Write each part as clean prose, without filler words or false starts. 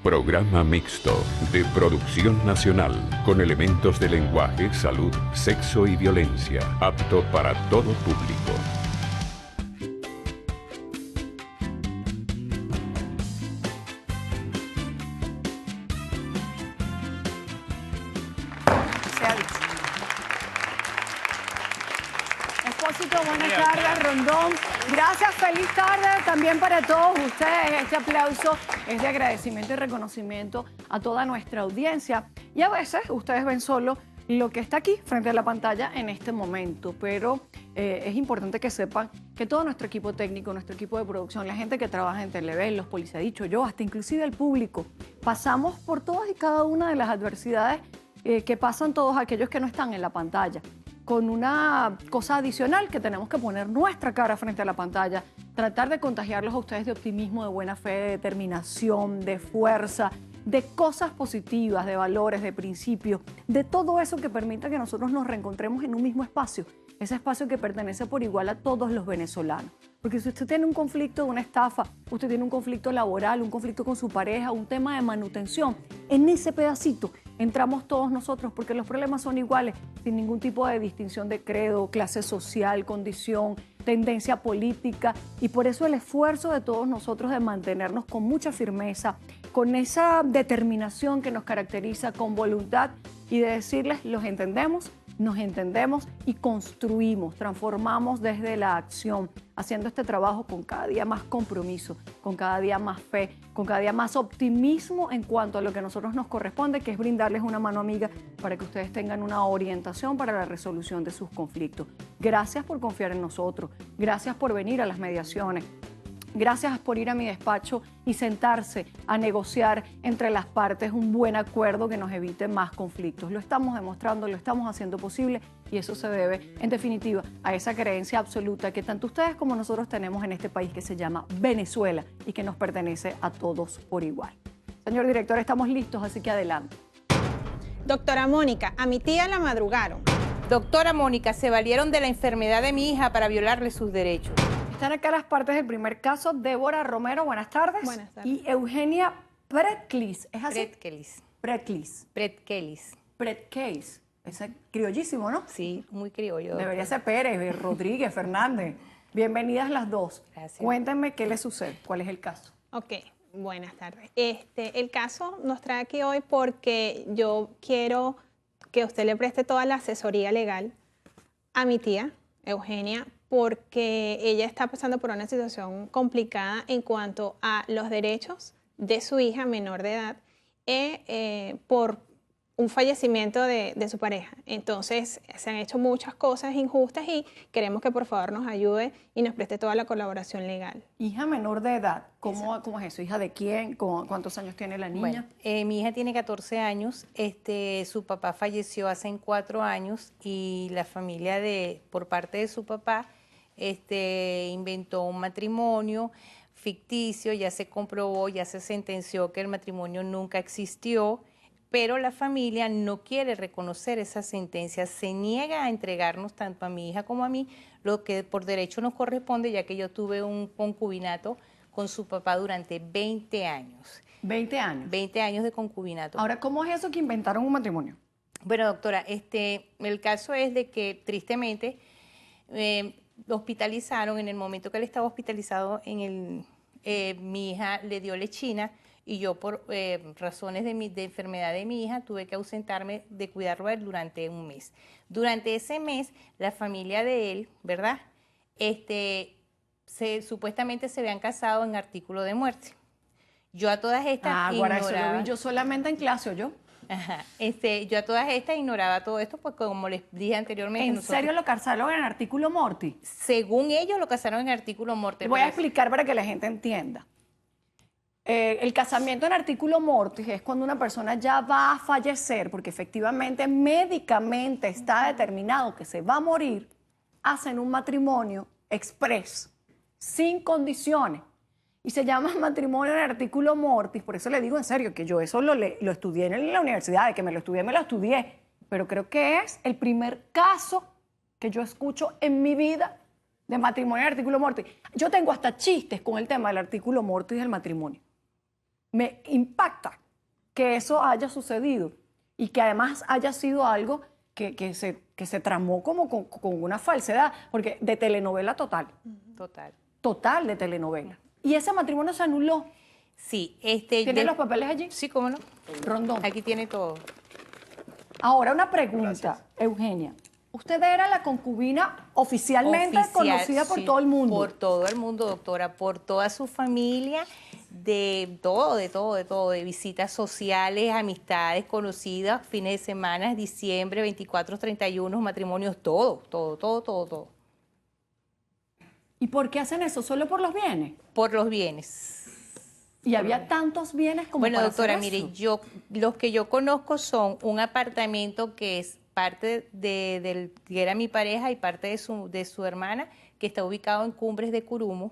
Programa mixto de producción nacional con elementos de lenguaje, salud, sexo y violencia, apto para todo público. Expósito, buenas tardes, Rondón. Gracias, feliz tarde también para todos ustedes. Este aplauso es de agradecimiento y reconocimiento a toda nuestra audiencia. Y a veces ustedes ven solo lo que está aquí frente a la pantalla en este momento, pero es importante que sepan que todo nuestro equipo técnico, nuestro equipo de producción, la gente que trabaja en Televen, los Policedichos, yo, hasta inclusive el público, pasamos por todas y cada una de las adversidades que pasan todos aquellos que no están en la pantalla, con una cosa adicional que tenemos que poner nuestra cara frente a la pantalla, tratar de contagiarlos a ustedes de optimismo, de buena fe, de determinación, de fuerza, de cosas positivas, de valores, de principios, de todo eso que permita que nosotros nos reencontremos en un mismo espacio, ese espacio que pertenece por igual a todos los venezolanos. Porque si usted tiene un conflicto, una estafa, usted tiene un conflicto laboral, un conflicto con su pareja, un tema de manutención, en ese pedacito entramos todos nosotros, porque los problemas son iguales, sin ningún tipo de distinción de credo, clase social, condición, tendencia política, y por eso el esfuerzo de todos nosotros de mantenernos con mucha firmeza, con esa determinación que nos caracteriza, con voluntad, y de decirles, los entendemos, nos entendemos y construimos, transformamos desde la acción, haciendo este trabajo con cada día más compromiso, con cada día más fe, con cada día más optimismo en cuanto a lo que a nosotros nos corresponde, que es brindarles una mano amiga para que ustedes tengan una orientación para la resolución de sus conflictos. Gracias por confiar en nosotros, gracias por venir a las mediaciones. Gracias por ir a mi despacho y sentarse a negociar entre las partes un buen acuerdo que nos evite más conflictos. Lo estamos demostrando, lo estamos haciendo posible y eso se debe, en definitiva, a esa creencia absoluta que tanto ustedes como nosotros tenemos en este país que se llama Venezuela y que nos pertenece a todos por igual. Señor director, estamos listos, así que adelante. Doctora Mónica, a mi tía la madrugaron. Doctora Mónica, se valieron de la enfermedad de mi hija para violarle sus derechos. Están acá las partes del primer caso. Débora Romero, buenas tardes. Buenas tardes. Y Eugenia Pretkelis, ¿es así? Pretkelis. Pretkelis. Pretkelis. Pretkelis. Ese es criollísimo, ¿no? Sí, muy criollo. Debería ser Pérez, Rodríguez, Fernández. Bienvenidas las dos. Gracias. Cuéntenme qué les sucede, cuál es el caso. Ok, buenas tardes. El caso nos trae aquí hoy porque yo quiero que usted le preste toda la asesoría legal a mi tía, Eugenia, porque ella está pasando por una situación complicada en cuanto a los derechos de su hija menor de edad por un fallecimiento de su pareja. Entonces, se han hecho muchas cosas injustas y queremos que por favor nos ayude y nos preste toda la colaboración legal. Hija menor de edad, ¿cómo es eso? ¿Hija de quién? ¿Cuántos años tiene la niña? Bueno, mi hija tiene 14 años, su papá falleció hace 4 años y la familia por parte de su papá inventó un matrimonio ficticio, ya se comprobó, ya se sentenció que el matrimonio nunca existió, pero la familia no quiere reconocer esa sentencia, se niega a entregarnos tanto a mi hija como a mí lo que por derecho nos corresponde, ya que yo tuve un concubinato con su papá durante 20 años. 20 años. 20 años de concubinato. Ahora, ¿cómo es eso que inventaron un matrimonio? Bueno, doctora, el caso es de que tristemente lo hospitalizaron. En el momento que él estaba hospitalizado, mi hija le dio lechina y yo por razones de enfermedad de mi hija tuve que ausentarme de cuidarlo a él durante un mes. Durante ese mes, la familia de él, ¿verdad? Supuestamente se habían casado en artículo de muerte. Yo a todas estas ignoraba. Eso lo vi yo solamente en clase, ¿o yo? Ajá. Yo a todas estas ignoraba todo esto, porque como les dije anteriormente... ¿En serio lo casaron en artículo mortis? Según ellos lo casaron en artículo mortis. Voy a explicar para que la gente entienda. El casamiento en artículo mortis es cuando una persona ya va a fallecer, porque efectivamente médicamente está determinado que se va a morir, hacen un matrimonio express, sin condiciones. Y se llama matrimonio en artículo mortis. Por eso le digo en serio que yo eso lo estudié en la universidad, de que me lo estudié. Pero creo que es el primer caso que yo escucho en mi vida de matrimonio en artículo mortis. Yo tengo hasta chistes con el tema del artículo mortis del matrimonio. me impacta que eso haya sucedido y que además haya sido algo que se tramó como con una falsedad, porque de telenovela total, Total. total de telenovela. Y ese matrimonio se anuló. Sí, ¿Tienen los papeles allí? Sí, cómo no. Rondón. Aquí tiene todo. Ahora una pregunta, Eugenia. Usted era la concubina oficialmente conocida por sí, todo el mundo. Por todo el mundo, doctora, por toda su familia, de todo, de visitas sociales, amistades conocidas, fines de semana, diciembre, 24, 31, matrimonios, todo. ¿Y por qué hacen eso? ¿Solo por los bienes? Por los bienes. Y había tantos bienes como Bueno, para doctora, hacer eso. mire, los que yo conozco son un apartamento que es parte que era mi pareja y parte de su hermana, que está ubicado en Cumbres de Curumo.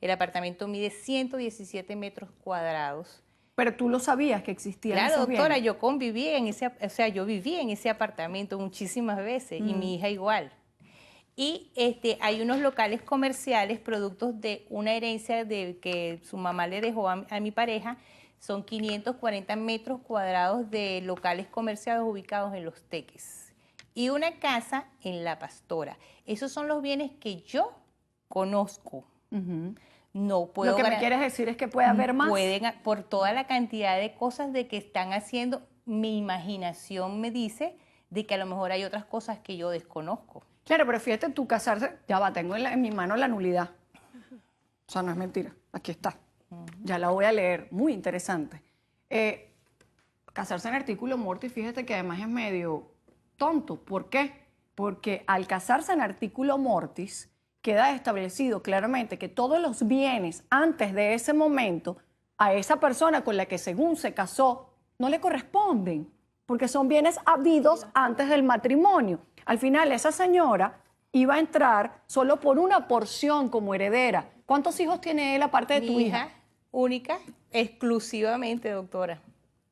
El apartamento mide 117 metros cuadrados. Pero tú lo sabías que existían Claro, esos doctora, bienes. yo conviví en yo viví en ese apartamento muchísimas veces y mi hija igual. Y hay unos locales comerciales, productos de una herencia que su mamá le dejó a mi pareja. Son 540 metros cuadrados de locales comerciales ubicados en Los Teques. Y una casa en La Pastora. Esos son los bienes que yo conozco. No puedo Lo que me quieres decir es que puede haber más. Por toda la cantidad de cosas de que están haciendo, mi imaginación me dice de que a lo mejor hay otras cosas que yo desconozco. Claro, pero fíjate, tú casarse, ya va, tengo en mi mano la nulidad. O sea, no es mentira, aquí está. Ya la voy a leer, muy interesante. Casarse en artículo mortis, fíjate que además es medio tonto. ¿Por qué? Porque al casarse en artículo mortis, queda establecido claramente que todos los bienes antes de ese momento a esa persona con la que según se casó no le corresponden, porque son bienes habidos antes del matrimonio. Al final, esa señora iba a entrar solo por una porción como heredera. ¿Cuántos hijos tiene él aparte de tu hija? Única, exclusivamente, doctora.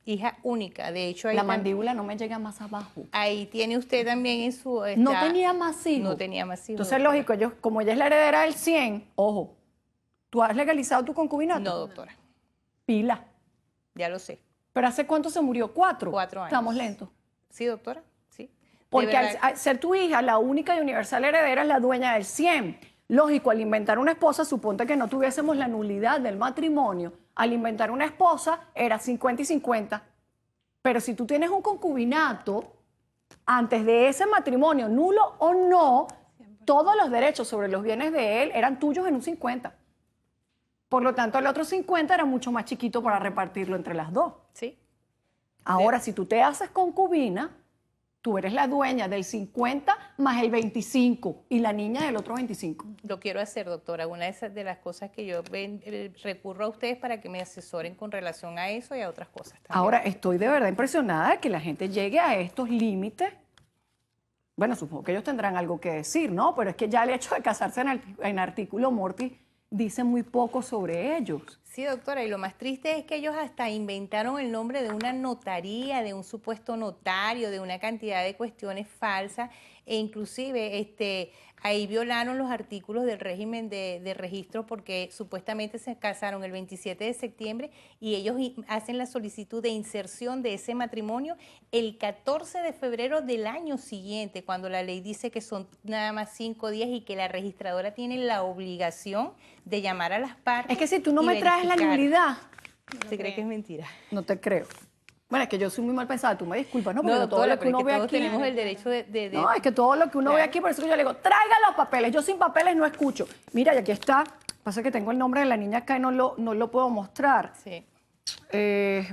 Hija única. De hecho, ahí La mandíbula no me llega más abajo. ahí tiene usted también en su... No tenía más hijos. No tenía más hijos. Entonces, doctora. lógico, como ella es la heredera del 100, ojo, ¿tú has legalizado tu concubinato? No, doctora. Pila. Ya lo sé. ¿Pero hace cuánto se murió? 4. 4 años. Estamos lentos. Sí, doctora. Sí. Porque al ser tu hija la única y universal heredera es la dueña del 100. Lógico, al inventar una esposa, suponte que no tuviésemos la nulidad del matrimonio, al inventar una esposa era 50 y 50. Pero si tú tienes un concubinato, antes de ese matrimonio, nulo o no, todos los derechos sobre los bienes de él eran tuyos en un 50. Por lo tanto, el otro 50 era mucho más chiquito para repartirlo entre las dos. Sí. Ahora, si tú te haces concubina, tú eres la dueña del 50 más el 25 y la niña del otro 25. Lo quiero hacer, doctora. Una de las cosas que yo recurro a ustedes para que me asesoren con relación a eso y a otras cosas también. Ahora, estoy de verdad impresionada de que la gente llegue a estos límites. Bueno, supongo que ellos tendrán algo que decir, ¿no? Pero es que ya el hecho de casarse en artículo mortis dice muy poco sobre ellos. Sí, doctora, y lo más triste es que ellos hasta inventaron el nombre de una notaría, de un supuesto notario, de una cantidad de cuestiones falsas, e inclusive ahí violaron los artículos del régimen de registro porque supuestamente se casaron el 27 de septiembre y ellos hacen la solicitud de inserción de ese matrimonio el 14 de febrero del año siguiente, cuando la ley dice que son nada más 5 días y que la registradora tiene la obligación de llamar a las partes. Es que si tú no me traes la nulidad, ¿Se cree que es mentira? no te creo. Bueno, es que yo soy muy mal pensada, tú me disculpas, ¿no? No, Porque doctora, todo lo que pero es uno que ve todos aquí... tenemos el derecho de... No, es que todo lo que uno ve aquí, por eso yo le digo, traiga los papeles. Yo sin papeles no escucho. Mira, y aquí está. Pasa que tengo el nombre de la niña acá y no lo puedo mostrar. Sí.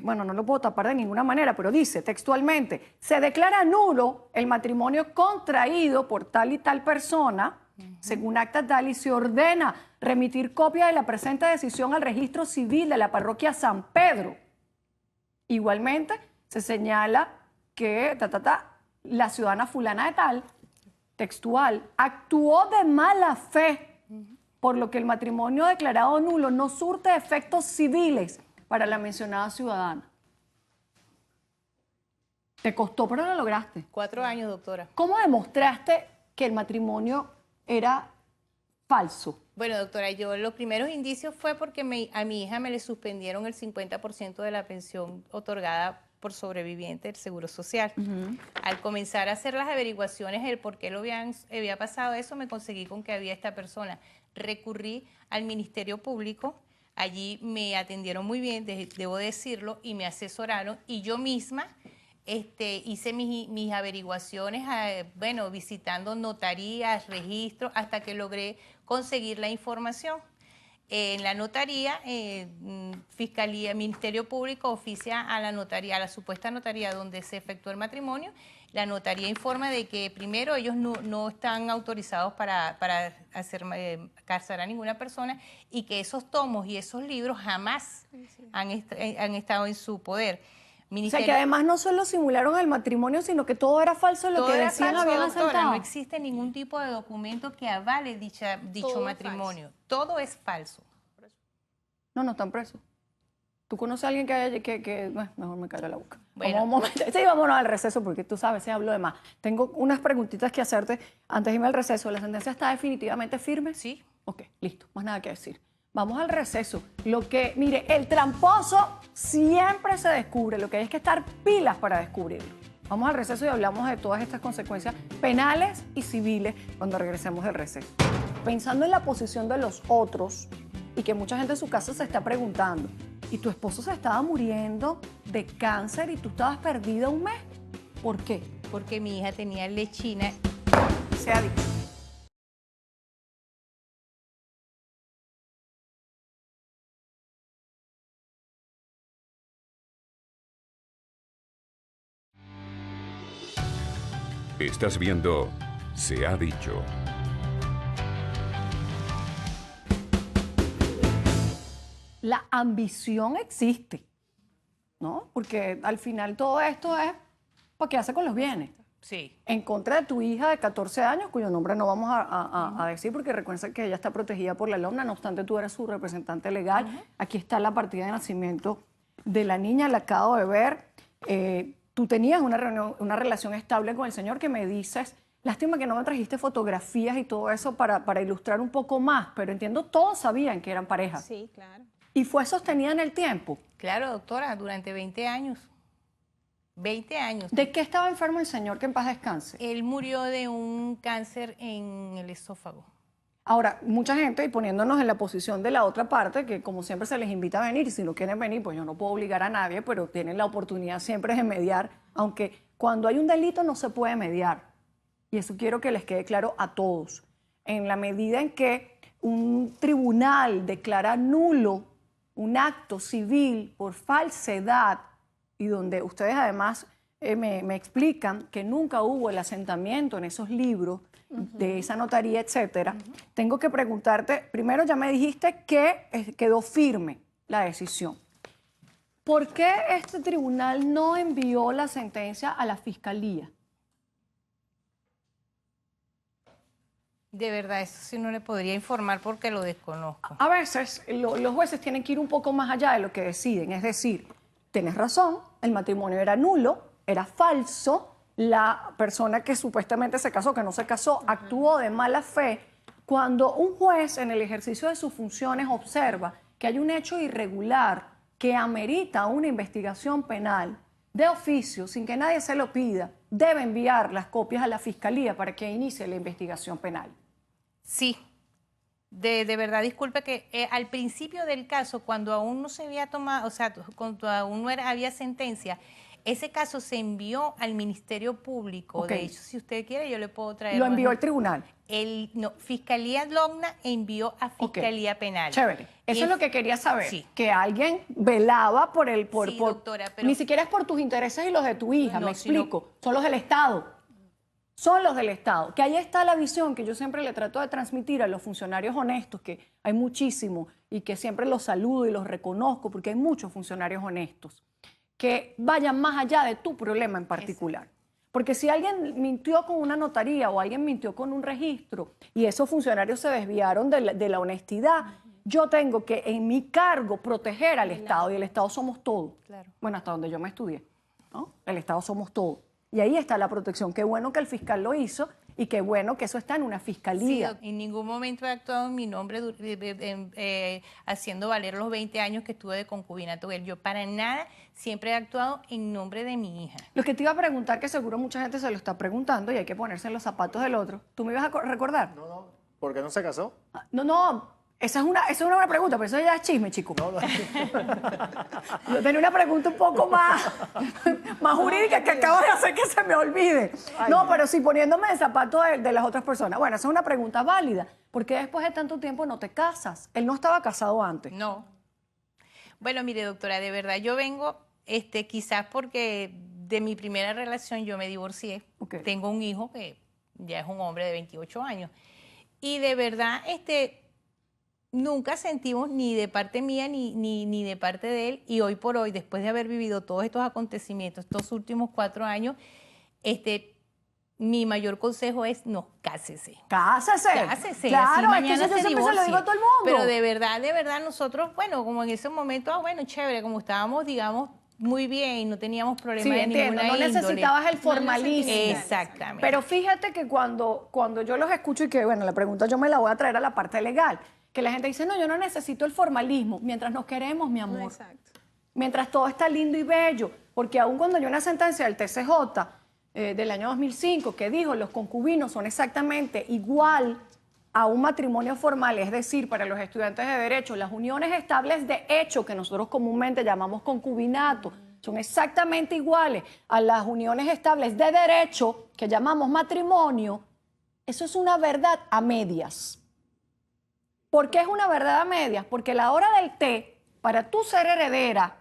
Bueno, no lo puedo tapar de ninguna manera, pero dice textualmente, se declara nulo el matrimonio contraído por tal y tal persona, según acta tal, y se ordena remitir copia de la presente decisión al registro civil de la parroquia San Pedro. Igualmente, se señala que la ciudadana fulana de tal, textual, actuó de mala fe, por lo que el matrimonio declarado nulo no surte efectos civiles para la mencionada ciudadana. ¿Te costó, pero lo lograste? 4 años, doctora. ¿Cómo demostraste que el matrimonio era falso? Bueno, doctora, yo los primeros indicios fue porque a mi hija me le suspendieron el 50% de la pensión otorgada por sobreviviente del Seguro Social. Al comenzar a hacer las averiguaciones del por qué había pasado eso, me conseguí con que había esta persona. Recurrí al Ministerio Público, allí me atendieron muy bien, debo decirlo, y me asesoraron, y yo misma hice mis averiguaciones, bueno, visitando notarías, registros, hasta que logré conseguir la información. En la notaría, Fiscalía, Ministerio Público oficia a la notaría, a la supuesta notaría donde se efectuó el matrimonio. La notaría informa de que primero ellos no están autorizados para casar a ninguna persona y que esos tomos y esos libros jamás han estado en su poder. O sea, que además no solo simularon el matrimonio, sino que todo era falso lo que decían habían asaltado. No existe ningún tipo de documento que avale dicho matrimonio. Todo es falso. No están presos. ¿Tú conoces a alguien que haya bueno, mejor me callo la boca? Bueno. Sí, vámonos al receso porque tú sabes, se hablo de más. Tengo unas preguntitas que hacerte antes de irme al receso. ¿La sentencia está definitivamente firme? Sí. Ok, listo, más nada que decir. Vamos al receso. Mire, el tramposo siempre se descubre. Lo que hay es que estar pilas para descubrirlo. Vamos al receso y hablamos de todas estas consecuencias penales y civiles cuando regresemos del receso. Pensando en la posición de los otros y que mucha gente en su casa se está preguntando, ¿y tu esposo se estaba muriendo de cáncer y tú estabas perdida un mes? ¿Por qué? Porque mi hija tenía lechina. Se ha dicho. Estás viendo Se ha dicho. La ambición existe, ¿no? Porque al final todo esto es para qué hace con los bienes. Sí. En contra de tu hija de 14 años, cuyo nombre no vamos a decir porque recuerda que ella está protegida por la LOMNA, no obstante tú eres su representante legal. Aquí está la partida de nacimiento de la niña, la acabo de ver. Tú tenías una relación estable con el señor que me dices, lástima que no me trajiste fotografías y todo eso para ilustrar un poco más, pero entiendo todos sabían que eran pareja. Sí, claro. ¿Y fue sostenida en el tiempo? Claro, doctora, durante 20 años. 20 años. ¿De qué estaba enfermo el señor, que en paz descanse? Él murió de un cáncer en el esófago. Ahora, mucha gente, y poniéndonos en la posición de la otra parte, que como siempre se les invita a venir, y si no quieren venir, pues yo no puedo obligar a nadie, pero tienen la oportunidad siempre de mediar, aunque cuando hay un delito no se puede mediar. Y eso quiero que les quede claro a todos. En la medida en que un tribunal declara nulo un acto civil por falsedad, y donde ustedes además me explican que nunca hubo el asentamiento en esos libros de esa notaría, etcétera, tengo que preguntarte, primero ya me dijiste que quedó firme la decisión. ¿Por qué este tribunal no envió la sentencia a la fiscalía? De verdad, eso sí no le podría informar porque lo desconozco. A veces los jueces tienen que ir un poco más allá de lo que deciden, es decir, tienes razón, el matrimonio era nulo, era falso, la persona que supuestamente se casó, que no se casó, actuó de mala fe. Cuando un juez en el ejercicio de sus funciones observa que hay un hecho irregular que amerita una investigación penal de oficio, sin que nadie se lo pida, debe enviar las copias a la fiscalía para que inicie la investigación penal. Sí, de verdad, disculpe que al principio del caso, cuando aún no se había tomado, o sea, cuando aún no había sentencia, ese caso se envió al Ministerio Público. Okay. De hecho, si usted quiere, yo le puedo traer... ¿Lo envió al tribunal? Fiscalía LOMNA envió a Fiscalía Penal. Chévere. Eso es lo que quería saber. Sí. Que alguien velaba por el... Sí, doctora, pero... Ni siquiera es por tus intereses y los de tu hija, No, me explico. sino... Son los del Estado. Son los del Estado. Que ahí está la visión que yo siempre le trato de transmitir a los funcionarios honestos, que hay muchísimos y que siempre los saludo y los reconozco porque hay muchos funcionarios honestos, que vayan más allá de tu problema en particular. Exacto. Porque si alguien mintió con una notaría o alguien mintió con un registro y esos funcionarios se desviaron de la honestidad, yo tengo que en mi cargo proteger al Estado, y el Estado somos todos. Claro. Bueno, hasta donde yo me estudié, ¿no? El Estado somos todos. Y ahí está la protección. Qué bueno que el fiscal lo hizo y qué bueno que eso está en una Sí, fiscalía. en ningún momento he actuado en mi nombre haciendo valer los 20 años que estuve de concubinato. Yo para nada siempre he actuado en nombre de mi hija. Lo que te iba a preguntar, que seguro mucha gente se lo está preguntando y hay que ponerse en los zapatos del otro. ¿Tú me ibas a recordar? No, ¿por qué no se casó? No, esa es una buena pregunta, pero eso ya es chisme, chico. No. Yo tenía una pregunta un poco más jurídica que acabo de hacer que se me olvide. No, pero sí poniéndome en zapatos de las otras personas. Bueno, esa es una pregunta válida. ¿Por qué después de tanto tiempo no te casas? Él no estaba casado antes. No. Bueno, mire, doctora, de verdad, yo vengo, quizás porque de mi primera relación yo me divorcié. Ok. Tengo un hijo que ya es un hombre de 28 años. Y de verdad, nunca sentimos ni de parte mía ni de parte de él. Y hoy por hoy, después de haber vivido todos estos acontecimientos, estos últimos 4 años, mi mayor consejo es no, cásese. Cásese. Cásese. Claro, así es que eso mañana yo se siempre se lo digo a todo el divorcie. mundo. Pero de verdad, nosotros, bueno, como en ese momento, bueno, chévere, como estábamos, digamos, muy bien, no teníamos problemas Sí, de entiendo, ninguna no índole. necesitabas el formalismo. Exactamente. Pero fíjate que cuando yo los escucho y que, bueno, la pregunta yo me la voy a traer a la parte legal, que la gente dice, no, yo no necesito el formalismo, mientras nos queremos, mi amor. Exacto. Mientras todo está lindo y bello, porque aún cuando hay una sentencia del TCJ del año 2005 que dijo los concubinos son exactamente igual a un matrimonio formal, es decir, para los estudiantes de derecho, las uniones estables de hecho, que nosotros comúnmente llamamos concubinato, son exactamente iguales a las uniones estables de derecho, que llamamos matrimonio. Eso es una verdad a medias. ¿Por qué es una verdad a medias? Porque a la hora del té, para tú ser heredera,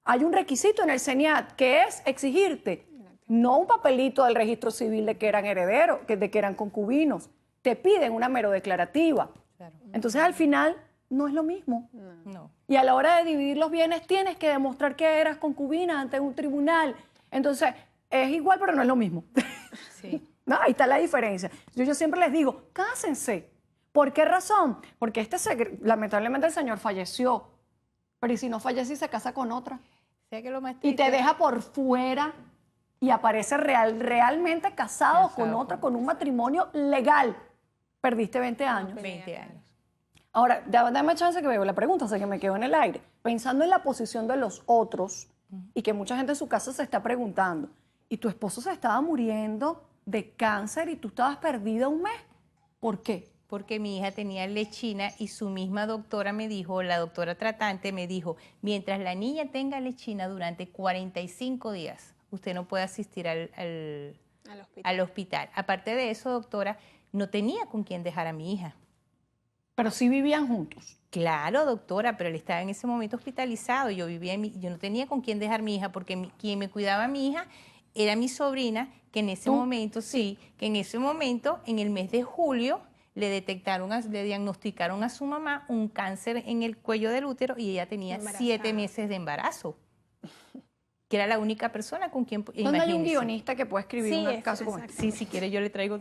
hay un requisito en el CENIAT que es exigirte no un papelito del registro civil de que eran herederos, de que eran concubinos. Te piden una mero declarativa. Claro. Entonces, al final, no es lo mismo. No. Y a la hora de dividir los bienes, tienes que demostrar que eras concubina ante un tribunal. Entonces, es igual, pero no es lo mismo. Sí. No, ahí está la diferencia. Yo siempre les digo, cásense. ¿Por qué razón? Porque lamentablemente el señor falleció. Pero ¿y si no fallece y se casa con otra? O sea que lo más Y te triste- deja por fuera y aparece realmente casado con otra, con un matrimonio legal. Perdiste 20 años. 20 años. Ahora, dame chance que veo la pregunta, sé que me quedo en el aire. Pensando en la posición de los otros y que mucha gente en su casa se está preguntando, y tu esposo se estaba muriendo de cáncer y tú estabas perdida un mes, ¿por qué? Porque mi hija tenía lechina y su misma doctora me dijo, la doctora tratante me dijo, mientras la niña tenga lechina durante 45 días, usted no puede asistir al hospital. Aparte de eso, doctora, no tenía con quién dejar a mi hija. Pero sí vivían juntos. Claro, doctora, pero él estaba en ese momento hospitalizado. Yo no tenía con quién dejar a mi hija porque quien me cuidaba a mi hija era mi sobrina, que en ese momento, en el mes de julio, le diagnosticaron a su mamá un cáncer en el cuello del útero y ella tenía 7 meses de embarazo. Que era la única persona con quien... ¿Dónde hay un imagínese. guionista que puede escribir un caso como este? Sí, si quiere yo le traigo...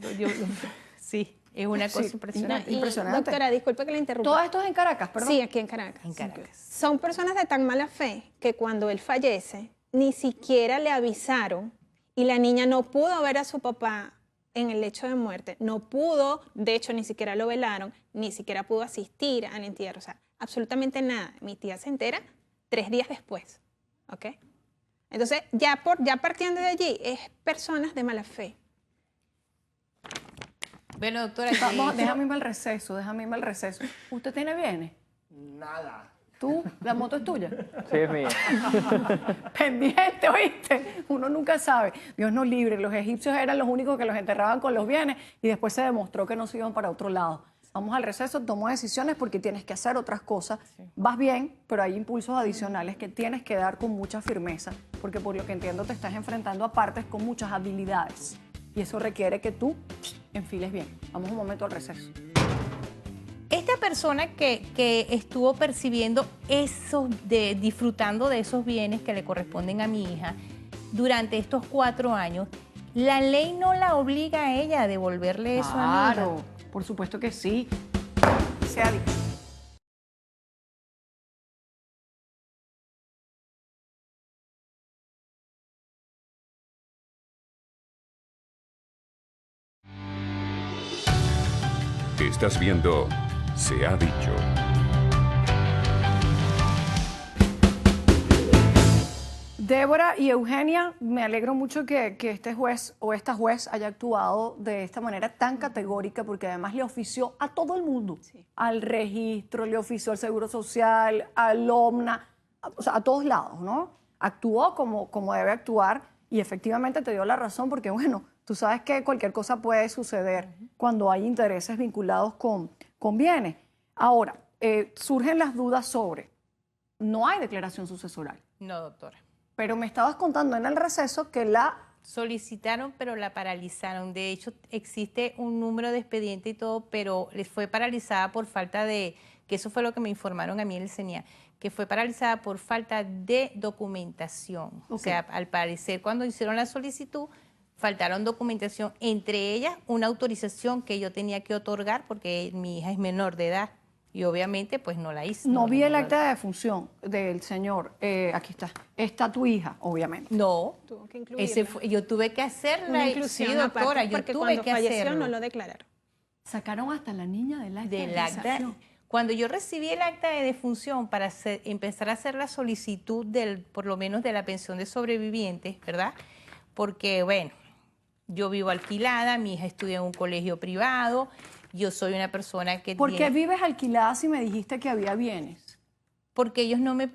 sí, es una cosa impresionante. Y, Impresionante. doctora, disculpe que la interrumpa. Todo esto es en Caracas, perdón. Sí, aquí en Caracas. En Caracas. Son personas de tan mala fe que cuando él fallece, ni siquiera le avisaron y la niña no pudo ver a su papá en el lecho de muerte. No pudo, de hecho, ni siquiera lo velaron, ni siquiera pudo asistir al entierro. O sea, absolutamente nada. Mi tía se entera 3 días después. ¿Ok? Entonces, ya partiendo de allí, es personas de mala fe. Bueno, doctora, Déjame irme al receso, ¿Usted tiene bienes? Nada. ¿Tú? ¿La moto es tuya? Sí, es mía. Pendiente, ¿oíste? Uno nunca sabe. Dios nos libre. Los egipcios eran los únicos que los enterraban con los bienes y después se demostró que no se iban para otro lado. Vamos al receso, tomo decisiones porque tienes que hacer otras cosas. Vas bien, pero hay impulsos adicionales que tienes que dar con mucha firmeza, porque por lo que entiendo te estás enfrentando a partes con muchas habilidades y eso requiere que tú enfiles bien. Vamos un momento al receso. esta persona que estuvo percibiendo disfrutando de esos bienes que le corresponden a mi hija durante estos 4 años, la ley no la obliga a ella a devolverle eso a mi hija. Claro, por supuesto que sí. Sea difícil. Estás viendo Se ha dicho. Débora y Eugenia, me alegro mucho que este juez o esta juez haya actuado de esta manera tan categórica, porque además le ofició a todo el mundo, al registro, le ofició al Seguro Social, al OMNA, o sea, a todos lados, ¿no? Actuó como debe actuar y efectivamente te dio la razón, porque bueno, tú sabes que cualquier cosa puede suceder cuando hay intereses vinculados con bienes. Ahora, surgen las dudas sobre, no hay declaración sucesoral. No, doctora. Pero me estabas contando en el receso que la... Solicitaron, pero la paralizaron. De hecho, existe un número de expediente y todo, pero les fue paralizada por falta de, que eso fue lo que me informaron a mí en el CENIA, que fue paralizada por falta de documentación. O sea, al parecer, cuando hicieron la solicitud, faltaron documentación, entre ellas una autorización que yo tenía que otorgar porque mi hija es menor de edad. Y obviamente, pues no la hice. No vi el acta de defunción del señor. Aquí está. Está tu hija, obviamente. No, Tuvo que incluirla. yo tuve que hacerla. Una inclusión Sí, doctora, aparte, yo porque tuve cuando que falleció hacerlo. no lo declararon. Sacaron hasta la niña del acta de Acta. defunción. Cuando yo recibí el acta de defunción para empezar a hacer la solicitud por lo menos de la pensión de sobrevivientes, ¿verdad? Porque, bueno, yo vivo alquilada, mi hija estudia en un colegio privado, yo soy una persona que ¿Por qué vives alquilada si me dijiste que había bienes? Porque ellos no me...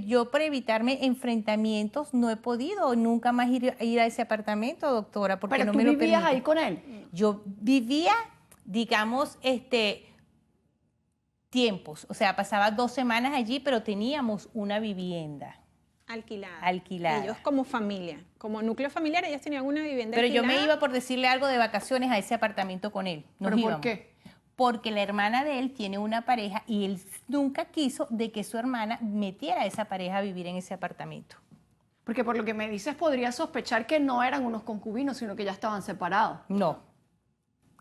yo por evitarme enfrentamientos no he podido nunca más ir a ese apartamento, doctora, porque Pero no tú me lo vivías permiten. ahí con él. Yo vivía, digamos, tiempos. O sea, pasaba 2 semanas allí, pero teníamos una vivienda. Alquilada. Ellos como familia, como núcleo familiar, ellos tenían una vivienda Pero alquilada. yo me iba por decirle algo de vacaciones a ese apartamento con él. ¿Pero por qué? Porque la hermana de él tiene una pareja y él nunca quiso de que su hermana metiera a esa pareja a vivir en ese apartamento. Porque por lo que me dices podría sospechar que no eran unos concubinos, sino que ya estaban separados. No.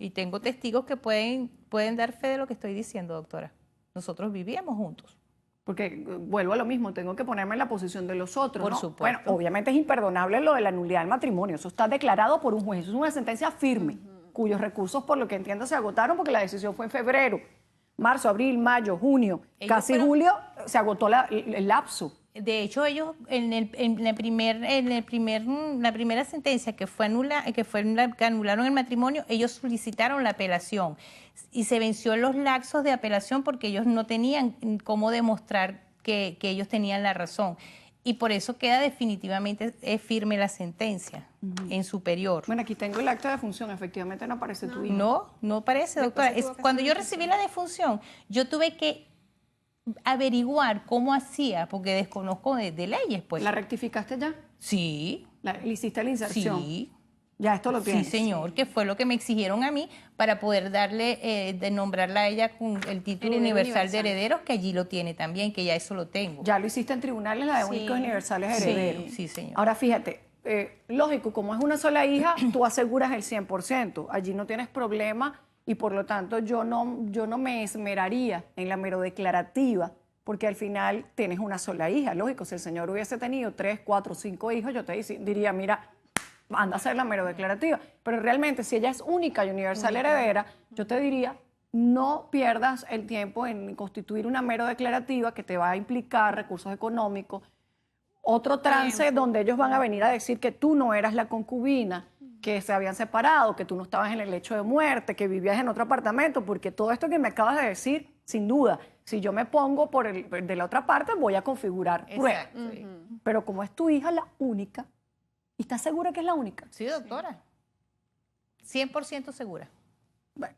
Y tengo testigos que pueden dar fe de lo que estoy diciendo, doctora. Nosotros vivíamos juntos. Porque vuelvo a lo mismo, tengo que ponerme en la posición de los otros, Por ¿no? supuesto. Bueno, obviamente es imperdonable lo de la nulidad del matrimonio. Eso está declarado por un juez. Eso es una sentencia firme, cuyos recursos, por lo que entiendo, se agotaron porque la decisión fue en febrero. Marzo, abril, mayo, junio, casi julio, se agotó el lapso. De hecho, ellos en la primera sentencia que que anularon el matrimonio, ellos solicitaron la apelación y se venció los lapsos de apelación porque ellos no tenían cómo demostrar que ellos tenían la razón. Y por eso queda definitivamente firme la sentencia en superior. Bueno, aquí tengo el acta de defunción, efectivamente no aparece tu hija. No parece, doctora. Cuando yo recibí la defunción, yo tuve que averiguar cómo hacía, porque desconozco de leyes, pues. ¿La rectificaste ya? Sí. ¿Le hiciste la inserción? Sí. Ya esto lo tienes. Sí, señor, que fue lo que me exigieron a mí para poder darle, de nombrarla a ella con el título Heredero universal de universal. herederos, que allí lo tiene también, que ya eso lo tengo. Ya lo hiciste en tribunales, la de Sí. únicos universales herederos. Sí, señor. Ahora fíjate, lógico, como es una sola hija, tú aseguras el 100%. Allí no tienes problema y por lo tanto yo no me esmeraría en la mero declarativa, porque al final tienes una sola hija. Lógico, si el señor hubiese tenido 3, 4, 5 hijos, yo te diría, mira, anda a hacer la mero declarativa. Pero realmente, si ella es única y universal heredera, yo te diría, no pierdas el tiempo en constituir una mero declarativa que te va a implicar recursos económicos, otro trance donde ellos van a venir a decir que tú no eras la concubina, que se habían separado, que tú no estabas en el lecho de muerte, que vivías en otro apartamento, porque todo esto que me acabas de decir, sin duda, si yo me pongo de la otra parte, voy a configurar pruebas. Exacto. Sí. Pero como es tu hija la única, ¿y estás segura que es la única? Sí, doctora. 100% segura. Bueno,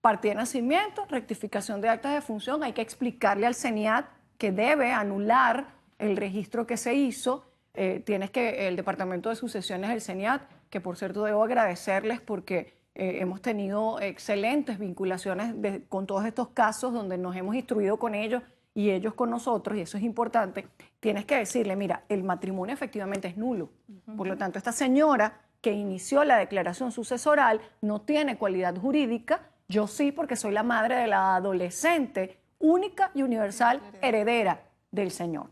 partida de nacimiento, rectificación de actas de defunción, hay que explicarle al CENIAT que debe anular el registro que se hizo. El Departamento de Sucesiones del CENIAT, que por cierto debo agradecerles porque hemos tenido excelentes vinculaciones con todos estos casos donde nos hemos instruido con ellos y ellos con nosotros, y eso es importante. Tienes que decirle, mira, el matrimonio efectivamente es nulo. Por lo tanto, esta señora que inició la declaración sucesoral no tiene cualidad jurídica. Yo sí, porque soy la madre de la adolescente única y universal heredera del señor.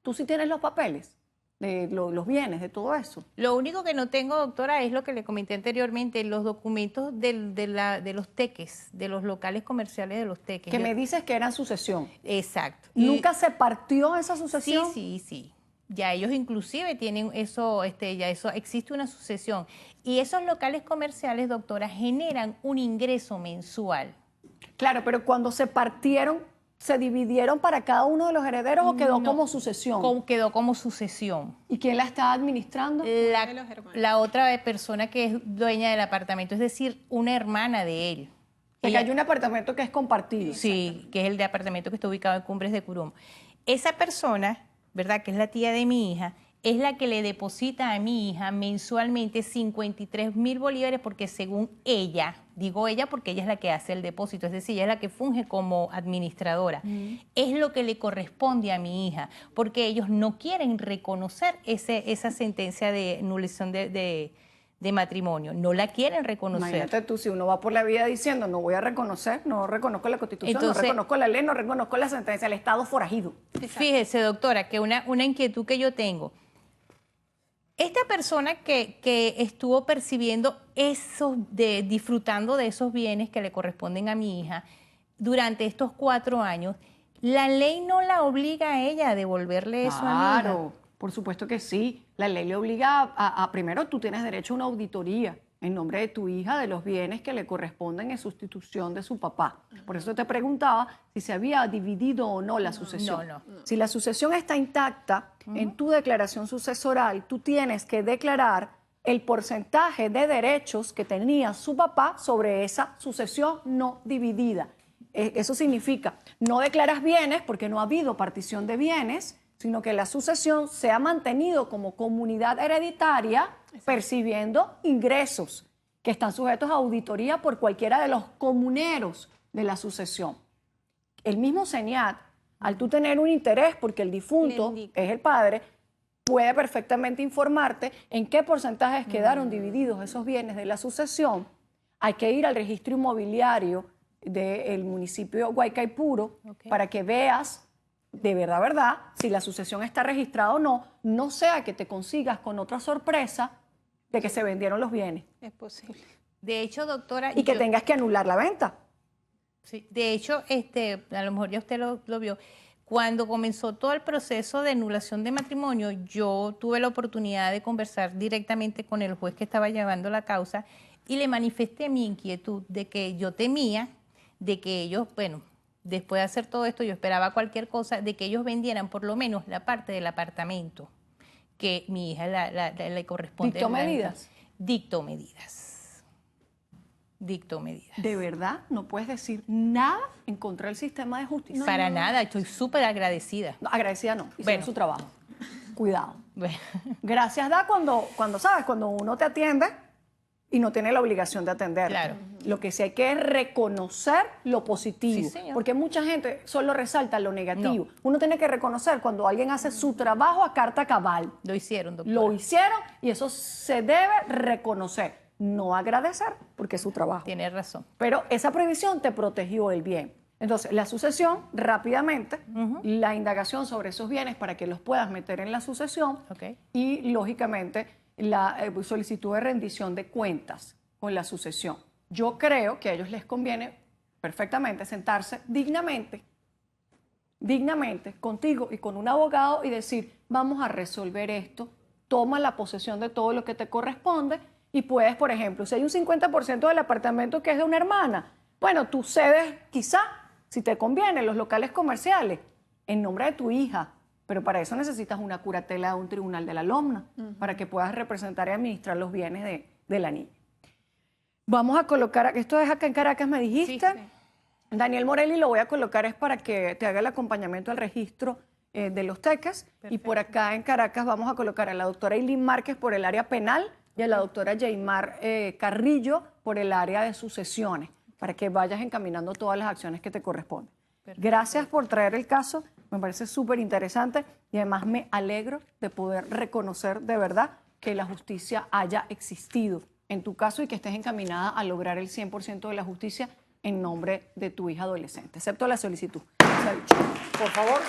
¿Tú sí tienes los papeles? de los bienes, de todo eso? Lo único que no tengo, doctora, es lo que le comenté anteriormente, los documentos de los teques, de los locales comerciales de los teques. Que me dices que eran sucesión. Exacto. ¿Nunca se partió esa Sí, sucesión? sí. Ya ellos inclusive tienen eso, ya eso, existe una sucesión. Y esos locales comerciales, doctora, generan un ingreso mensual. Claro, pero cuando se partieron, ¿se dividieron para cada uno de los herederos o quedó No, como sucesión? Quedó como sucesión. ¿Y quién la está administrando? de los hermanos. La otra persona que es dueña del apartamento, es decir, una hermana de él. Porque hay un apartamento que es compartido. Sí, que es el de apartamento que está ubicado en Cumbres de Curumo. Esa persona, ¿verdad?, que es la tía de mi hija, es la que le deposita a mi hija mensualmente 53,000 bolívares porque según ella, digo ella porque ella es la que hace el depósito, es decir, ella es la que funge como administradora, es lo que le corresponde a mi hija, porque ellos no quieren reconocer esa sentencia de anulación de matrimonio, no la quieren reconocer. Imagínate tú, si uno va por la vida diciendo no voy a reconocer, no reconozco la Constitución, Entonces, no reconozco la ley, no reconozco la sentencia, el Estado forajido. Fíjese, doctora, que una inquietud que yo tengo. Esta persona que estuvo percibiendo disfrutando de esos bienes que le corresponden a mi hija durante estos 4 años, ¿la ley no la obliga a ella a devolverle eso a mi hija? Claro, por supuesto que sí. La ley le obliga primero tú tienes derecho a una auditoría en nombre de tu hija de los bienes que le corresponden en sustitución de su papá. Por eso te preguntaba si se había dividido o no la sucesión. No. Si la sucesión está intacta, en tu declaración sucesoral tú tienes que declarar el porcentaje de derechos que tenía su papá sobre esa sucesión no dividida. Eso significa, no declaras bienes porque no ha habido partición de bienes, sino que la sucesión se ha mantenido como comunidad hereditaria percibiendo ingresos que están sujetos a auditoría por cualquiera de los comuneros de la sucesión. El mismo SENIAT, al tú tener un interés porque el difunto es el padre, puede perfectamente informarte en qué porcentajes quedaron divididos esos bienes de la sucesión. Hay que ir al registro inmobiliario del municipio de Guaycaipuro para que veas de verdad, si la sucesión está registrada o no, no sea que te consigas con otra sorpresa de que se vendieron los bienes Es posible. De hecho, doctora... y que tengas que anular la venta. Sí, de hecho, a lo mejor ya usted lo vio, cuando comenzó todo el proceso de anulación de matrimonio, yo tuve la oportunidad de conversar directamente con el juez que estaba llevando la causa y le manifesté mi inquietud de que yo temía de que ellos, bueno, después de hacer todo esto, yo esperaba cualquier cosa, de que ellos vendieran por lo menos la parte del apartamento que mi hija le corresponde. ¿Dictó medidas? Dictó medidas. Dictó medidas. ¿De verdad no puedes decir nada en contra del sistema de justicia? Para nada, estoy súper agradecida. No, agradecida no, hicieron Bueno. su trabajo. Cuidado. Bueno, Gracias da cuando sabes, cuando uno te atiende y no tiene la obligación de atender. Claro. Lo que sí hay que es reconocer lo positivo, Sí, señor. porque mucha gente solo resalta lo negativo. No. Uno tiene que reconocer cuando alguien hace su trabajo a carta cabal. lo hicieron, doctora. Lo hicieron y eso se debe reconocer, no agradecer, porque es su trabajo. Tiene razón. Pero esa prohibición te protegió el bien. Entonces, la sucesión, rápidamente, la indagación sobre esos bienes para que los puedas meter en la sucesión Ok. y, lógicamente, la solicitud de rendición de cuentas con la sucesión. Yo creo que a ellos les conviene perfectamente sentarse dignamente contigo y con un abogado y decir, vamos a resolver esto, toma la posesión de todo lo que te corresponde y puedes, por ejemplo, si hay un 50% del apartamento que es de una hermana, bueno, tú cedes quizá, si te conviene, los locales comerciales en nombre de tu hija, pero para eso necesitas una curatela de un tribunal de la alumna para que puedas representar y administrar los bienes de la niña. Vamos a colocar, esto es acá en Caracas, me dijiste. Sí. Daniel Morelli lo voy a colocar es para que te haga el acompañamiento al registro de los teques. Y por acá en Caracas vamos a colocar a la doctora Eileen Márquez por el área penal y a la doctora Yeimar Carrillo por el área de sucesiones, para que vayas encaminando todas las acciones que te corresponden. Gracias por traer el caso, me parece súper interesante y además me alegro de poder reconocer de verdad que la justicia haya existido en tu caso y que estés encaminada a lograr el 100% de la justicia en nombre de tu hija adolescente. Acepto la solicitud. Se ha dicho. Por favor.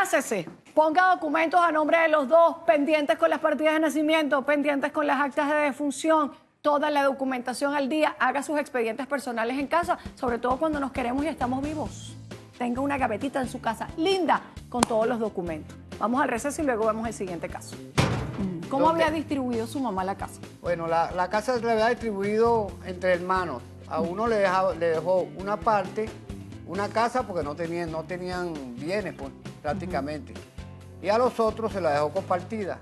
Agácese, ponga documentos a nombre de los dos, pendientes con las partidas de nacimiento, pendientes con las actas de defunción, toda la documentación al día, haga sus expedientes personales en casa, sobre todo cuando nos queremos y estamos vivos. Tenga una gavetita en su casa linda con todos los documentos. Vamos al receso y luego vemos el siguiente caso. ¿Cómo había distribuido su mamá la casa? Bueno, la casa se le había distribuido entre hermanos. A uno le dejó una parte, una casa, porque no tenían bienes, pues, prácticamente. Y a los otros se la dejó compartida.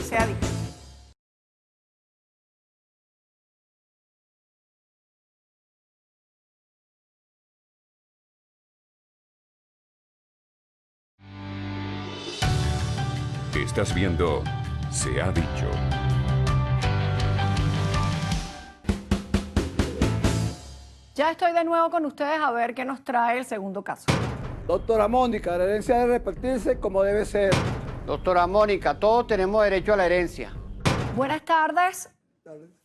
Se ha dicho. Estás viendo Se ha dicho. Ya estoy de nuevo con ustedes a ver qué nos trae el segundo caso. Doctora Mónica, la herencia debe repartirse como debe ser. Doctora Mónica, todos tenemos derecho a la herencia. Buenas tardes,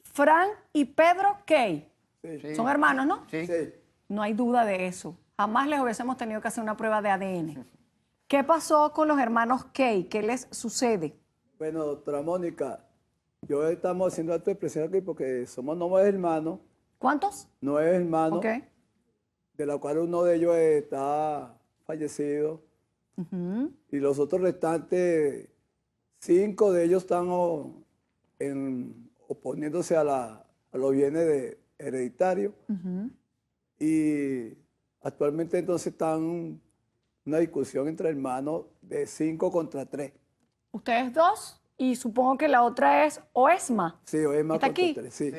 Fran y Pedro Key. Sí. Son hermanos, ¿no? Sí. Sí. No hay duda de eso. Jamás les hubiésemos tenido que hacer una prueba de ADN. ¿Qué pasó con los hermanos Key? ¿Qué les sucede? Bueno, doctora Mónica, yo estamos haciendo acto de presión aquí porque somos 9 hermanos, ¿Cuántos? 9 hermanos, Ok. de los cuales uno de ellos está fallecido y los otros restantes, 5 de ellos están oponiéndose a los bienes hereditarios y actualmente entonces están una discusión entre hermanos de 5 contra 3. Ustedes dos y supongo que la otra es Oesma. Sí, o es más ¿Está contra aquí? 3, sí.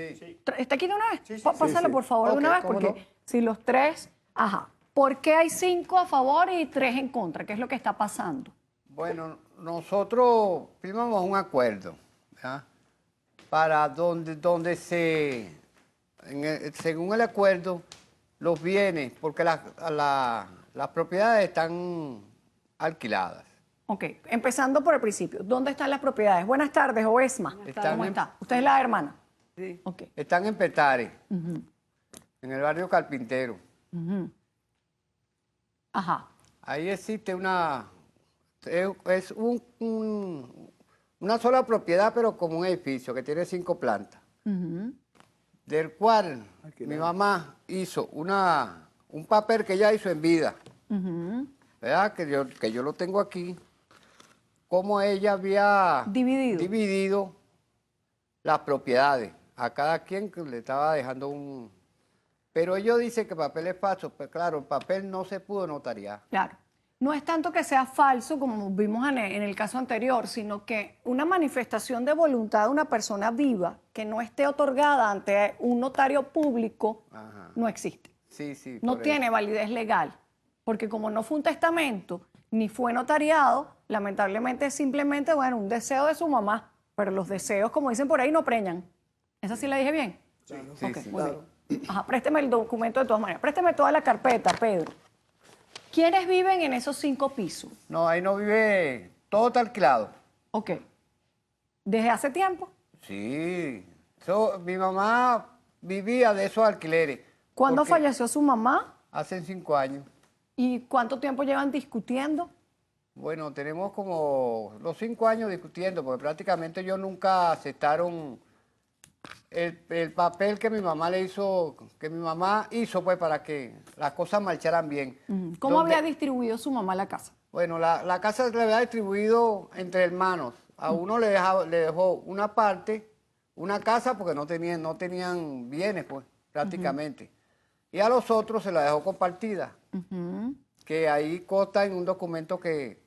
¿Está aquí de una vez? Sí, sí, Pásala, sí. por favor, de Ok, una vez, ¿cómo porque no? si los tres... Ajá. ¿Por qué hay 5 a favor y 3 en contra? ¿Qué es lo que está pasando? Bueno, nosotros firmamos un acuerdo, ¿ya? Para donde según el acuerdo, los bienes, porque las propiedades están alquiladas. Ok, empezando por el principio. ¿Dónde están las propiedades? Buenas tardes, Oesma. Están ¿Cómo en- está? ¿Usted es la hermana? Sí. Ok. Están en Petare, en el barrio Carpintero. Ajá. Ahí existe una sola propiedad, pero como un edificio que tiene 5 plantas, del cual mi mamá hizo un papel que ella hizo en vida, ¿verdad? Que yo lo tengo aquí, como ella había dividido las propiedades. A cada quien que le estaba dejando un... Pero ellos dicen que el papel es falso, pero claro, el papel no se pudo notariar. Claro. No es tanto que sea falso, como vimos en el caso anterior, sino que una manifestación de voluntad de una persona viva que no esté otorgada ante un notario público Ajá. no existe. Sí, sí. No por eso. tiene validez legal, porque como no fue un testamento ni fue notariado, lamentablemente es simplemente, bueno, un deseo de su mamá, pero los deseos, como dicen por ahí, no preñan. ¿Esa sí la dije bien? Sí, Ok, sí. muy bien. Ajá, présteme el documento de todas maneras. Présteme toda la carpeta, Pedro. ¿Quiénes viven en esos 5 pisos? No, ahí no vive, todo está alquilado. Ok. ¿Desde hace tiempo? Sí. Mi mamá vivía de esos alquileres. ¿Cuándo porque falleció su mamá? Hace 5 años. ¿Y cuánto tiempo llevan discutiendo? Bueno, tenemos como los 5 años discutiendo, porque prácticamente ellos nunca aceptaron el papel que mi mamá hizo pues para que las cosas marcharan bien. ¿Cómo Donde- había distribuido su mamá la casa? Bueno, la casa se le había distribuido entre hermanos. A uno le dejó una parte, una casa, porque no tenían bienes, pues, prácticamente. Y a los otros se la dejó compartida, que ahí consta en un documento que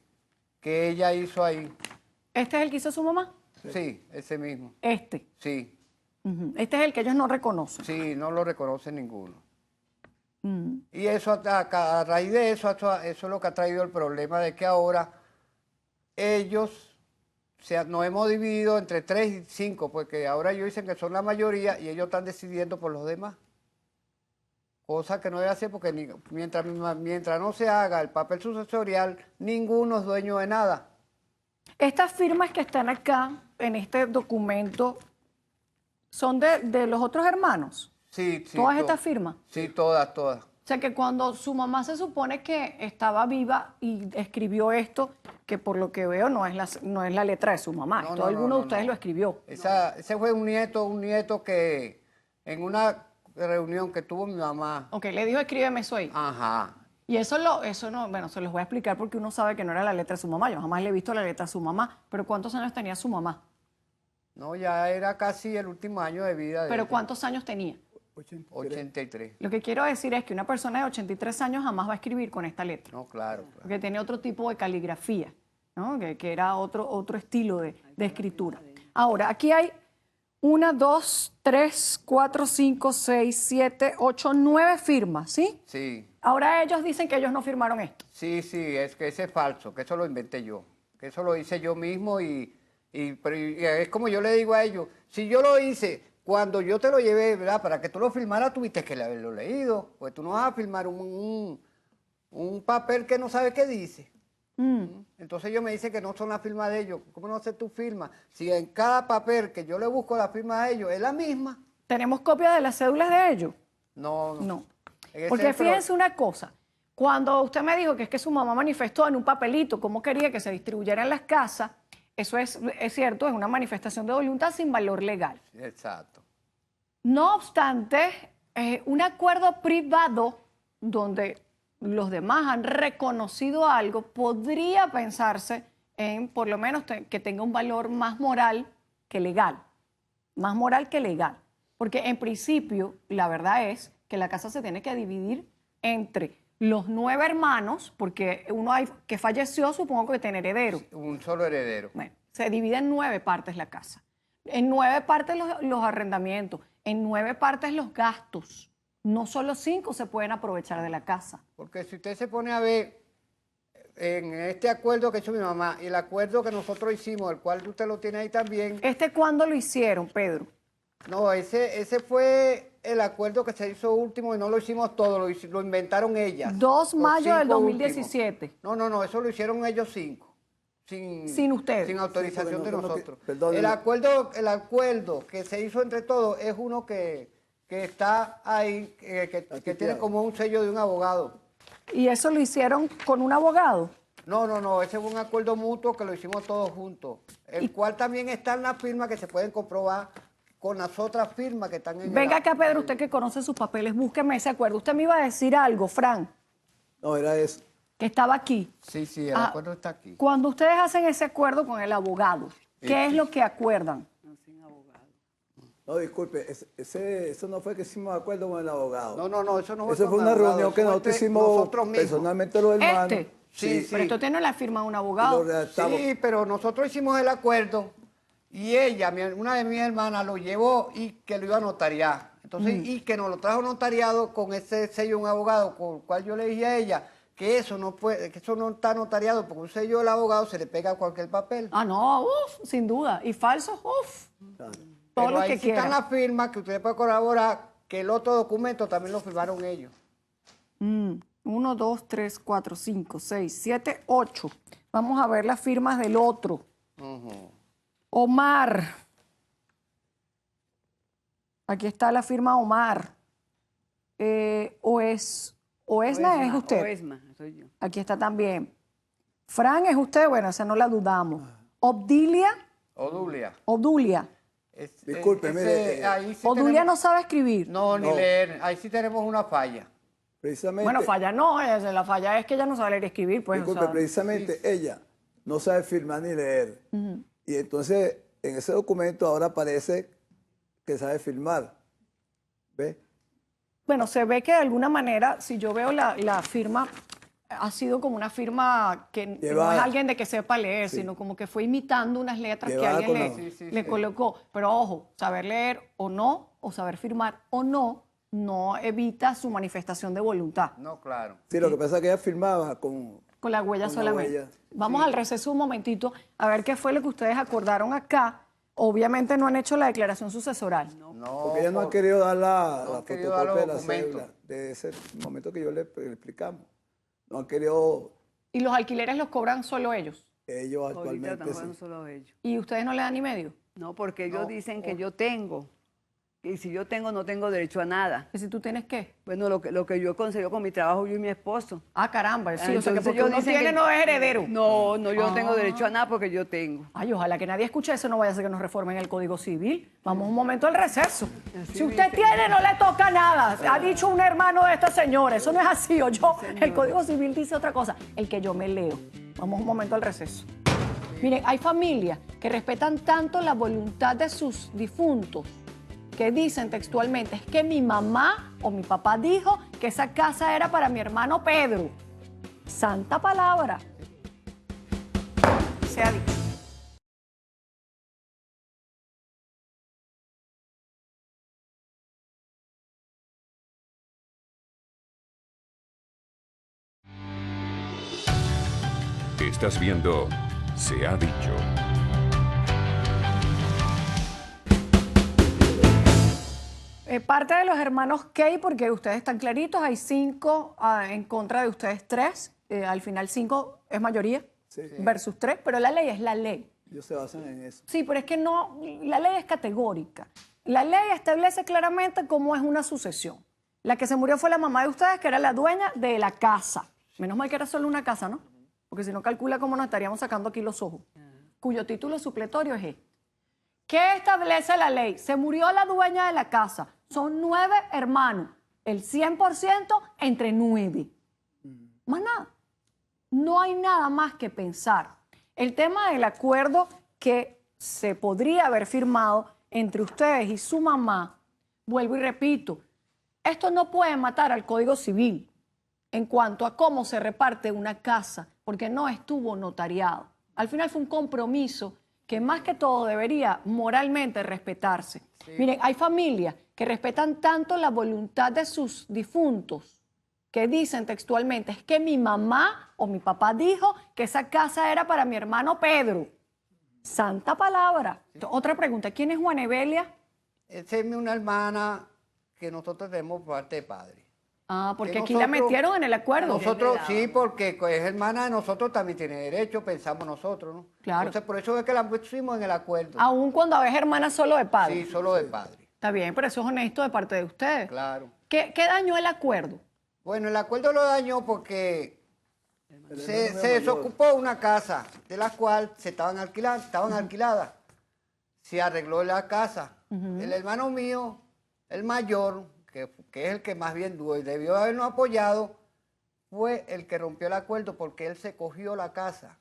ella hizo ahí. ¿Este es el que hizo su mamá? Sí, ese mismo. Este. Sí, Este es el que ellos no reconocen. sí, no lo reconoce ninguno. Y eso, a raíz de eso es lo que ha traído el problema de que ahora ellos nos hemos dividido entre 3 y 5, porque ahora ellos dicen que son la mayoría y ellos están decidiendo por los demás. Cosa que no debe hacer porque mientras no se haga el papel sucesorial, ninguno es dueño de nada. Estas firmas que están acá, en este documento, ¿son de los otros hermanos? Sí, sí. ¿Todas estas firmas? Sí, todas. O sea que cuando su mamá se supone que estaba viva y escribió esto, que por lo que veo no es la letra de su mamá, No, esto no, alguno no, de ustedes no. lo escribió. Ese fue un nieto que en una reunión que tuvo mi mamá. Ok, le dijo escríbeme eso ahí. Ajá. Y eso no, bueno, se los voy a explicar porque uno sabe que no era la letra de su mamá. Yo jamás le he visto la letra de su mamá. Pero ¿cuántos años tenía su mamá? No, ya era casi el último año de vida de ¿Pero ella. cuántos años tenía? 83. Lo que quiero decir es que una persona de 83 años jamás va a escribir con esta letra. No, claro. Porque tenía otro tipo de caligrafía, ¿no? Que era otro estilo de escritura. Ahora, aquí hay 1, 2, 3, 4, 5, 6, 7, 8, 9 firmas, ¿sí? Sí, Ahora ellos dicen que ellos no firmaron esto. sí, es que ese es falso, que eso lo inventé yo, que eso lo hice yo mismo pero es como yo le digo a ellos, si yo lo hice cuando yo te lo llevé, ¿verdad? Para que tú lo firmaras, tuviste que haberlo leído, pues tú no vas a firmar un papel que no sabe qué dice. Entonces ellos me dicen que no son las firmas de ellos. ¿Cómo no sé tu firma? Si en cada papel que yo le busco la firma de ellos es la misma. ¿Tenemos copias de las cédulas de ellos? No. No. Ese Porque es, pero- fíjense una cosa, cuando usted me dijo que es que su mamá manifestó en un papelito cómo quería que se distribuyera en las casas, eso es cierto, es una manifestación de voluntad sin valor legal. Exacto. No obstante, un acuerdo privado donde los demás han reconocido algo podría pensarse en por lo menos que tenga un valor más moral que legal. Más moral que legal. Porque en principio, la verdad es que la casa se tiene que dividir entre los 9 hermanos, porque uno que falleció, supongo que tiene heredero. Un solo heredero. Bueno, se divide en 9 partes la casa. En 9 partes los arrendamientos, en 9 partes los gastos. No solo 5 se pueden aprovechar de la casa. Porque si usted se pone a ver en este acuerdo que hizo mi mamá y el acuerdo que nosotros hicimos, el cual usted lo tiene ahí también, ¿Cuándo lo hicieron, Pedro? no, ese fue el acuerdo que se hizo último y no lo hicimos todo, lo inventaron ellas. 2 de Los mayo del 5 últimos. 2017. No, eso lo hicieron ellos 5. Sin ustedes. Sin autorización Sí, porque de no, nosotros. perdón. El acuerdo que se hizo entre todos es uno que está ahí, que tiene como un sello de un abogado. ¿Y eso lo hicieron con un abogado? No, ese fue un acuerdo mutuo que lo hicimos todos juntos, el cual también está en las firmas que se pueden comprobar con las otras firmas que están en Venga acá, Pedro, usted que conoce sus papeles, búsqueme ese acuerdo. Usted me iba a decir algo, Fran, No, era eso. que estaba aquí. Sí, el acuerdo está aquí. Cuando ustedes hacen ese acuerdo con el abogado, ¿qué es lo que acuerdan? No, disculpe, eso no fue que hicimos acuerdo con el abogado. No, eso no fue Eso con fue una el abogado, reunión que eso fue nosotros entre hicimos nosotros mismos. personalmente los hermanos. Sí. Pero esto tiene la firma de un Y lo abogado. redactamos. Sí, pero nosotros hicimos el acuerdo y ella, una de mis hermanas, lo llevó y que lo iba a notariar. Entonces, y que nos lo trajo notariado con ese sello de un abogado, con el cual yo le dije a ella que eso no puede, que eso no está notariado, porque un sello del abogado se le pega a cualquier papel. Ah, no, sin duda. Y falsos, todo Pero lo ahí que sí están quieran. las firmas que usted puede corroborar que el otro documento también lo firmaron ellos. 1, 2, 3, 4, 5, 6, 7, 8. Vamos a ver las firmas del otro. Omar. Aquí está la firma Omar. Oesna es usted. Oesma, soy yo. Aquí está también. Fran es usted, bueno, esa no la dudamos. Obdilia. Odulia. Disculpe, mire, ahí sí Obdulia tenemos- no sabe escribir. No, ni leer. Ahí sí tenemos una falla. Precisamente, Bueno, falla no, la falla es que ella no sabe leer y escribir, pues. disculpe, o sea, precisamente ella no sabe firmar ni leer. Y entonces en ese documento ahora parece que sabe firmar. ¿Ve? bueno, se ve que de alguna manera, si yo veo la firma, ha sido como una firma que no es Llevada. alguien de que sepa leer, sino como que fue imitando unas letras Llevada que alguien con le, la- Sí, le sí. colocó. Pero ojo, saber leer o no, o saber firmar o no, no evita su manifestación de voluntad. No, claro. Sí, lo que pasa es que ella firmaba con Con la huella Con la solamente. huella. Vamos al receso un momentito a ver qué fue lo que ustedes acordaron acá. Obviamente no han hecho la declaración sucesoral. No, porque ella no ha querido dar la han querido dar fotocopia de los la documentos. cédula, de ese momento que yo le explicamos. No han querido Y los alquileres los cobran solo ellos. ellos Ahorita actualmente. tampoco Sí. solo ellos. Y ustedes no le dan ni medio. No, porque ellos No, dicen que yo tengo Y si yo tengo, no tengo derecho a nada. ¿Y si tú tienes qué? Bueno, lo que yo he conseguido con mi trabajo, yo y mi esposo. Ah, caramba, sí, o sea que Entonces porque ellos uno dicen tiene que- no es heredero. No, yo no tengo derecho a nada porque yo tengo. Ay, ojalá que nadie escuche eso, no vaya a ser que nos reformen el Código Civil. Vamos un momento al receso. Si usted tiene, no le toca nada. Ha dicho un hermano de esta señora. Eso no es así, o yo. El Código Civil dice otra cosa. El que yo me leo. Vamos un momento al receso. Miren, hay familias que respetan tanto la voluntad de sus difuntos que dicen textualmente, es que mi mamá o mi papá dijo que esa casa era para mi hermano Pedro. Santa palabra. Se ha dicho. Estás viendo Se ha dicho. Parte de los hermanos Kay, porque ustedes están claritos, hay 5 en contra de ustedes 3. Al final 5 es mayoría Sí. versus 3, pero la ley es la ley. Ellos se basan en eso. Sí, pero es que no, la ley es categórica. La ley establece claramente cómo es una sucesión. La que se murió fue la mamá de ustedes, que era la dueña de la casa. Menos mal que era solo una casa, ¿no? Porque si no calcula cómo nos estaríamos sacando aquí los ojos. Cuyo título supletorio es este. ¿Qué establece la ley? Se murió la dueña de la casa. Son 9 hermanos. El 100% entre 9. Más nada. No hay nada más que pensar. El tema del acuerdo que se podría haber firmado entre ustedes y su mamá, vuelvo y repito, esto no puede matar al Código Civil en cuanto a cómo se reparte una casa, porque no estuvo notariado. Al final fue un compromiso que más que todo debería moralmente respetarse. Miren, hay familias que respetan tanto la voluntad de sus difuntos que dicen textualmente, es que mi mamá o mi papá dijo que esa casa era para mi hermano Pedro. Santa palabra. Otra pregunta, ¿quién es Juana Evelia? Esa es una hermana que nosotros tenemos por parte de padre. Ah, porque Que aquí la nosotros- metieron en el acuerdo. Nosotros sí, porque es hermana de nosotros, también tiene derecho, pensamos nosotros, ¿no? Claro. Entonces, por eso es que la pusimos en el acuerdo. Aún cuando es hermana solo de padre. Sí, solo de padre. Está bien, pero eso es honesto de parte de ustedes. Claro. ¿Qué dañó el acuerdo? Bueno, el acuerdo lo dañó porque El se hermano mayor. desocupó una casa de la cual estaban alquiladas. Se arregló la casa. El hermano mío, el mayor, que es el que más bien debió habernos apoyado, fue el que rompió el acuerdo porque él se cogió la casa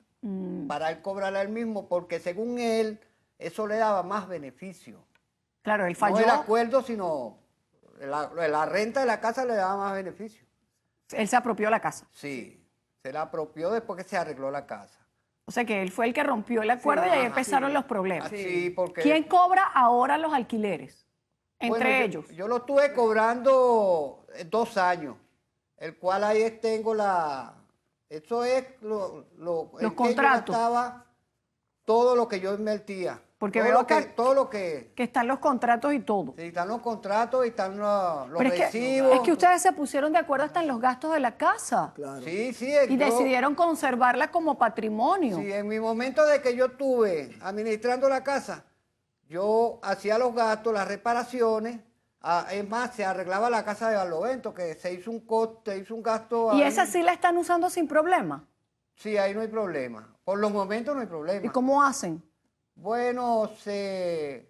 para él cobrarla él mismo, porque según él, eso le daba más beneficio. Claro, él No falló. el acuerdo, sino la renta de la casa le daba más beneficio. Él se apropió la casa. Sí, se la apropió después que se arregló la casa. O sea que él fue el que rompió el acuerdo y ahí ajá, empezaron los problemas. Sí, porque... ¿Quién cobra ahora los alquileres? Entre Bueno, ellos. Yo lo estuve cobrando 2 años, el cual ahí tengo la... Eso es Los es que contratos. yo gastaba todo lo que yo invertía. Porque todo veo lo que, acá- todo lo que... Que están los contratos y todo. Sí, están los contratos y están los Pero recibos. es que ustedes se pusieron de acuerdo hasta en los gastos de la casa. Claro. Sí, sí. Y yo- decidieron conservarla como patrimonio. Sí, en mi momento de que yo estuve administrando la casa, yo hacía los gastos, las reparaciones. Es más, se arreglaba la casa de Barlovento, que se hizo un coste, se hizo un gasto. Y ahí. esa sí la están usando sin problema. Sí, ahí no hay problema. Por los momentos no hay problema. ¿Y cómo hacen? Bueno, se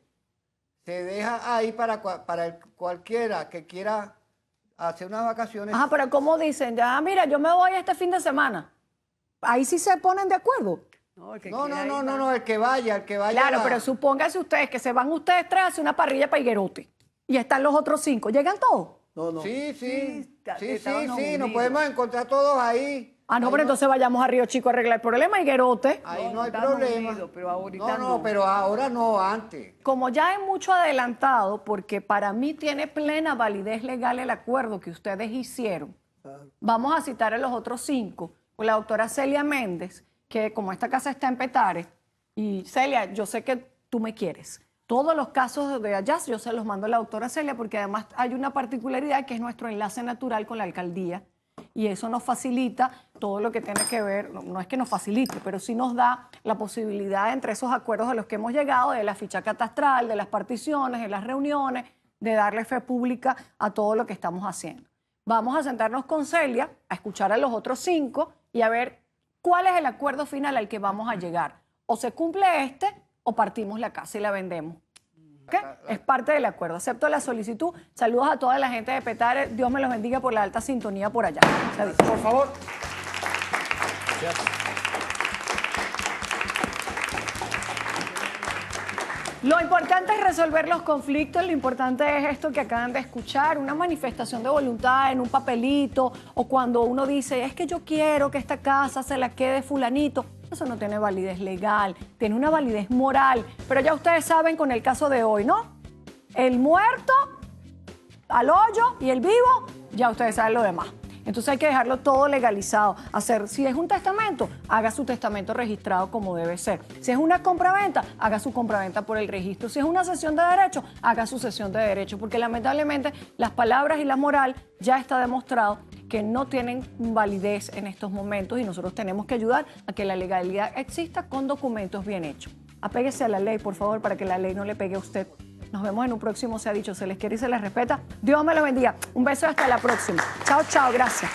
deja ahí para cualquiera que quiera hacer unas vacaciones. Ajá, pero ¿cómo dicen? Ya, mira, yo me voy este fin de semana. Ahí sí se ponen de acuerdo. No, el que No, quiera ir va. no, el que vaya. Claro, pero supónganse ustedes que se van ustedes 3 a hacer una parrilla para Higuerote. Y están los otros 5. ¿Llegan todos? No, no. Sí, estaban nos unidos. podemos encontrar todos ahí. Ah, no, Ahí pero entonces vayamos a Río Chico a arreglar el problema, Higuerote. Ahí No, no hay estamos problema. unidos, pero ahorita no, no. pero ahora no, antes. Como ya hay mucho adelantado, porque para mí tiene plena validez legal el acuerdo que ustedes hicieron, Claro. vamos a citar a los otros 5, con la doctora Celia Méndez, que como esta casa está en Petare, y Celia, yo sé que tú me quieres. Todos los casos de allá yo se los mando a la doctora Celia, porque además hay una particularidad que es nuestro enlace natural con la alcaldía, y eso nos facilita todo lo que tiene que ver, no es que nos facilite, pero sí nos da la posibilidad entre esos acuerdos a los que hemos llegado, de la ficha catastral, de las particiones, de las reuniones, de darle fe pública a todo lo que estamos haciendo. Vamos a sentarnos con Celia, a escuchar a los otros 5 y a ver cuál es el acuerdo final al que vamos a llegar. O se cumple este o partimos la casa y la vendemos. ¿Okay? Es parte del acuerdo. Acepto la solicitud. Saludos a toda la gente de Petare. Dios me los bendiga por la alta sintonía por allá. Por favor. Lo importante es resolver los conflictos, lo importante es esto que acaban de escuchar, una manifestación de voluntad en un papelito, o cuando uno dice, es que yo quiero que esta casa se la quede fulanito. Eso no tiene validez legal, tiene una validez moral. Pero ya ustedes saben con el caso de hoy, ¿no? El muerto al hoyo y el vivo, ya ustedes saben lo demás. Entonces hay que dejarlo todo legalizado. Si es un testamento, haga su testamento registrado como debe ser. Si es una compraventa, haga su compraventa por el registro. Si es una cesión de derecho, haga su cesión de derecho. Porque lamentablemente las palabras y la moral ya está demostrado que no tienen validez en estos momentos y nosotros tenemos que ayudar a que la legalidad exista con documentos bien hechos. Apéguese a la ley, por favor, para que la ley no le pegue a usted. Nos vemos en un próximo Se ha Dicho. Se les quiere y se les respeta. Dios me lo bendiga. Un beso y hasta la próxima. Chao, chao. Gracias.